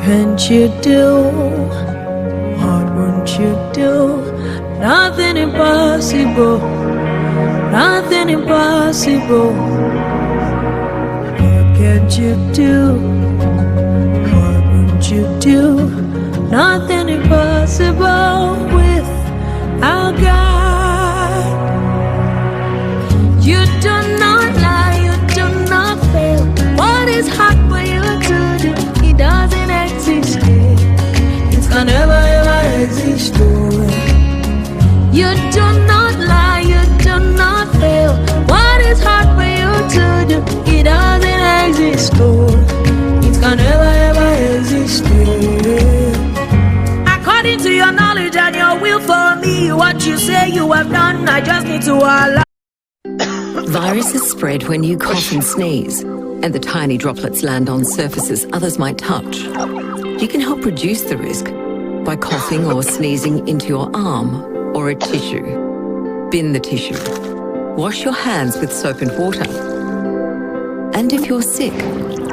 can't you do? What won't you do? Nothing impossible. Nothing impossible. What can't you do? What won't you do? Nothing impossible with our God. You do not lie, you do not fail. What is hard for you to do? It doesn't exist. It can never ever exist. You do not lie, you do not fail. What is hard for you to do? It doesn't exist. It can never ever exist. According to your knowledge and your will for me, what you say you have done, I just need to allow. Viruses spread when you cough and sneeze, and the tiny droplets land on surfaces others might touch. You can help reduce the risk by coughing or sneezing into your arm or a tissue. Bin the tissue. Wash your hands with soap and water. And if you're sick,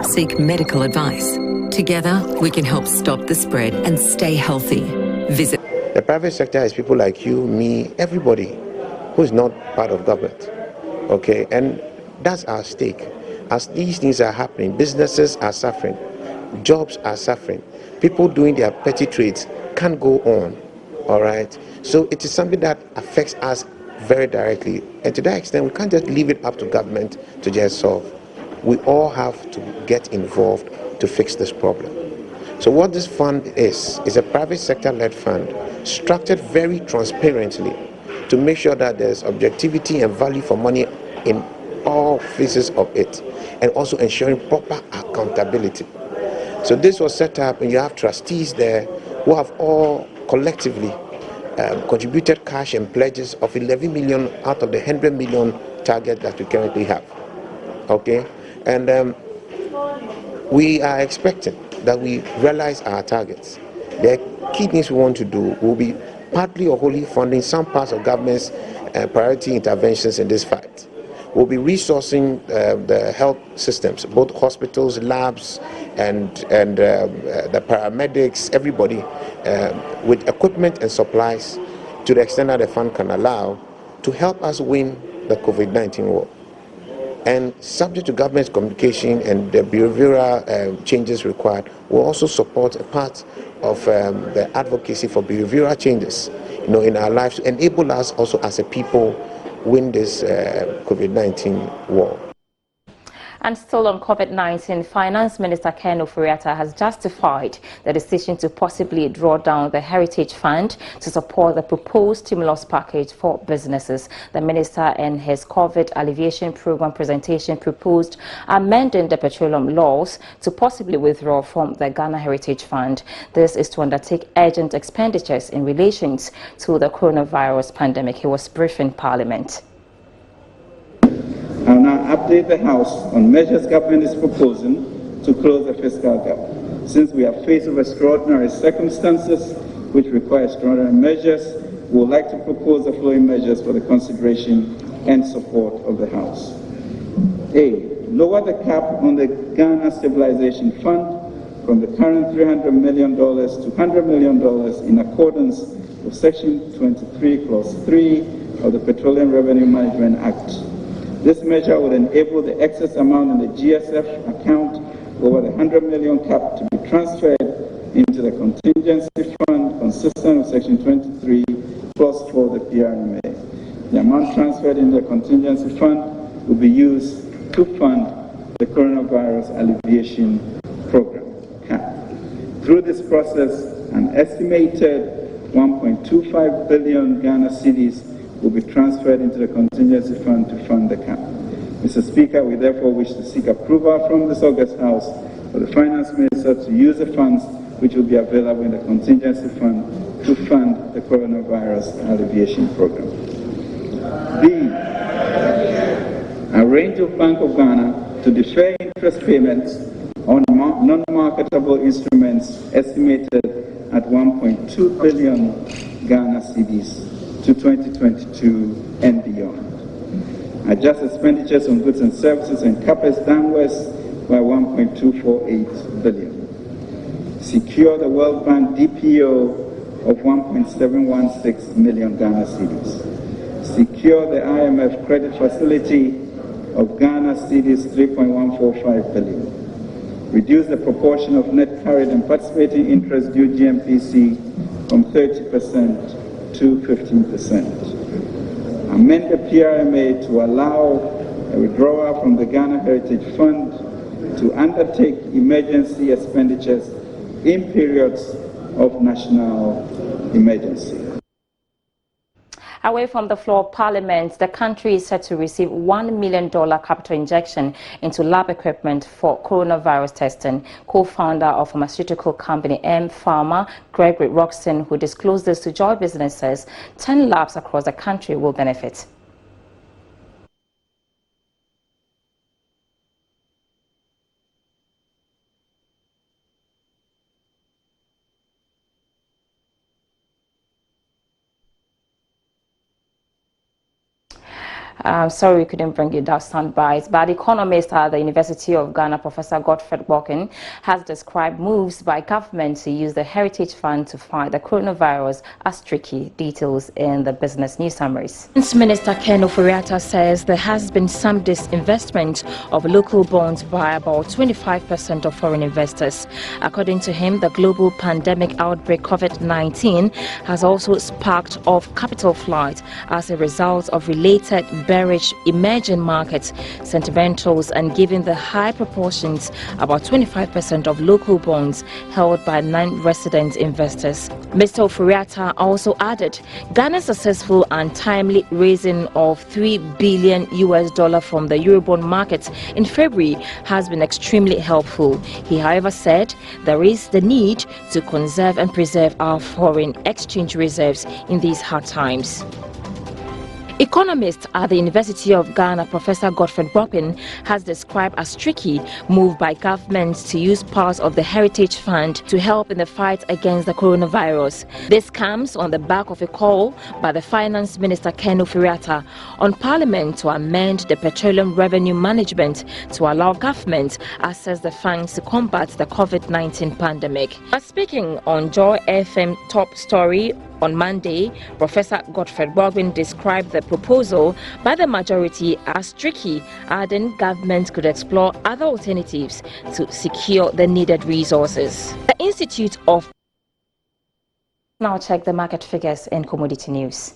seek medical advice. Together, we can help stop the spread and stay healthy. Visit. The private sector is people like you, me, everybody who is not part of government. Okay, and that's our stake. As these things are happening, businesses are suffering, jobs are suffering, people doing their petty trades can't go on. All right, so it is something that affects us very directly, and to that extent, we can't just leave it up to government to just solve. We all have to get involved to fix this problem. So what this fund is a private sector-led fund, structured very transparently to make sure that there's objectivity and value for money in all phases of it, and also ensuring proper accountability. So this was set up, and you have trustees there who have all collectively contributed cash and pledges of 11 million out of the 100 million target that we currently have. Okay, and we are expecting that we realize our targets. The key things we want to do will be partly or wholly funding some parts of government's priority interventions in this fight. We'll be resourcing the health systems, both hospitals, labs, and the paramedics, everybody, with equipment and supplies to the extent that the fund can allow to help us win the COVID-19 war. And subject to government's communication and the behavioral changes required, we'll also support a part of the advocacy for behavioral changes, in our lives to enable us also as a people win this COVID-19 war. And still on COVID-19, Finance Minister Ken Ofori-Atta has justified the decision to possibly draw down the Heritage Fund to support the proposed stimulus package for businesses. The minister in his COVID alleviation program presentation proposed amending the petroleum laws to possibly withdraw from the Ghana Heritage Fund. This is to undertake urgent expenditures in relation to the coronavirus pandemic. He was briefing Parliament. I'll now update the House on measures government is proposing to close the fiscal gap. Since we are faced with extraordinary circumstances which require extraordinary measures, we would like to propose the following measures for the consideration and support of the House. A. Lower the cap on the Ghana Stabilization Fund from the current $300 million to $100 million in accordance with Section 23, Clause 3 of the Petroleum Revenue Management Act. This measure would enable the excess amount in the GSF account over the $100 million cap to be transferred into the contingency fund consistent with Section 23, Clause 4 of the PRMA. The amount transferred in the contingency fund will be used to fund the coronavirus alleviation program, CAP. Through this process, an estimated 1.25 billion Ghana cedis will be transferred into the contingency fund to fund the CAP. Mr. Speaker, we therefore wish to seek approval from this August House for the Finance Minister to use the funds which will be available in the contingency fund to fund the coronavirus alleviation program. B. Arrange with Bank of Ghana to defer interest payments on non-marketable instruments estimated at 1.2 billion Ghana cedis to 2022 and beyond. Adjust expenditures on goods and services and CapEx downwards by 1.248 billion. secure the World Bank DPO of 1.716 million Ghana cedis, secure the IMF credit facility of Ghana cedis 3.145 billion, reduce the proportion of net carried and participating interest due GMPC from 30% to 15%, amend the PRMA to allow a withdrawal from the Ghana Heritage Fund to undertake emergency expenditures in periods of national emergency. Away from the floor of Parliament, the country is set to receive $1 million capital injection into lab equipment for coronavirus testing. Co-founder of pharmaceutical company M Pharma, Gregory Roxton, who disclosed this to Joy Business, says 10 labs across the country will benefit. Sorry we couldn't bring you that sound bites, but economist at the University of Ghana, Professor Godfred Walken, has described moves by government to use the Heritage Fund to fight the coronavirus as tricky. Details in the business news summaries. Minister Ken Ofori-Atta says there has been some disinvestment of local bonds by about 25% of foreign investors. According to him, the global pandemic outbreak COVID-19 has also sparked off capital flight as a result of related bearish emerging markets sentimentals and given the high proportions, about 25% of local bonds held by non-resident investors. Mr. Ofori-Atta also added Ghana's successful and timely raising of $3 billion from the Eurobond market in February has been extremely helpful. He, however, said there is the need to conserve and preserve our foreign exchange reserves in these hard times. Economist at the University of Ghana, Professor Godfred Walken, has described as tricky move by government to use parts of the Heritage Fund to help in the fight against the coronavirus. This comes on the back of a call by the Finance Minister Ken Ofori-Atta on Parliament to amend the Petroleum Revenue Management to allow government access the funds to combat the COVID-19 pandemic. But speaking on Joy FM Top Story on Monday, Professor Godfred Walken described the proposal by the majority as tricky, adding government could explore other alternatives to secure the needed resources. The Institute of Now check the market figures in commodity news.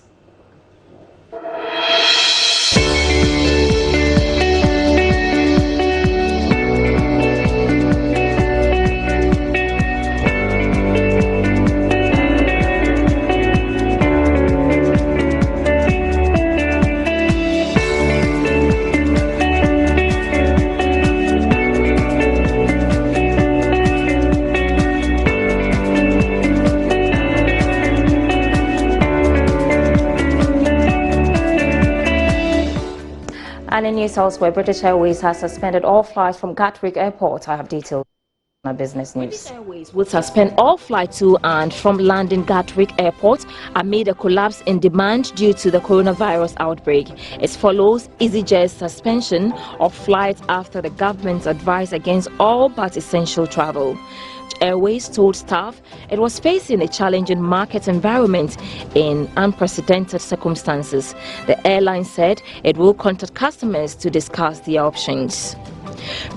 And in news elsewhere, British Airways has suspended all flights from Gatwick Airport. I have details on our business news. British Airways will suspend all flights to and from London Gatwick Airport amid a collapse in demand due to the coronavirus outbreak. It follows EasyJet's suspension of flights after the government's advice against all but essential travel. Airways told staff it was facing a challenging market environment in unprecedented circumstances. The airline said it will contact customers to discuss the options.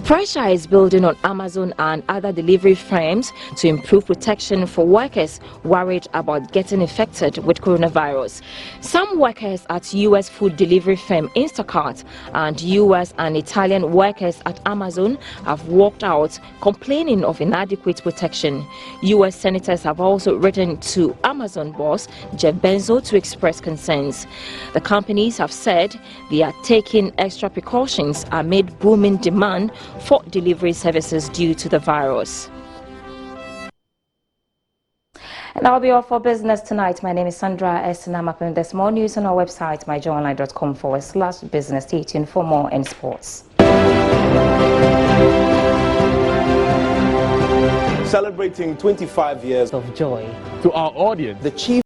Pressure is building on Amazon and other delivery firms to improve protection for workers worried about getting infected with coronavirus. Some workers at U.S. food delivery firm Instacart and U.S. and Italian workers at Amazon have walked out complaining of inadequate protection. U.S. senators have also written to Amazon boss Jeff Bezos to express concerns. The companies have said they are taking extra precautions amid booming demand for delivery services due to the virus. And that'll be all for business tonight. My name is Sandra Esinam. There's more news on our website, myjoyonline.com/business. Stay tuned for more in sports. Celebrating 25 years of joy to our audience. The chief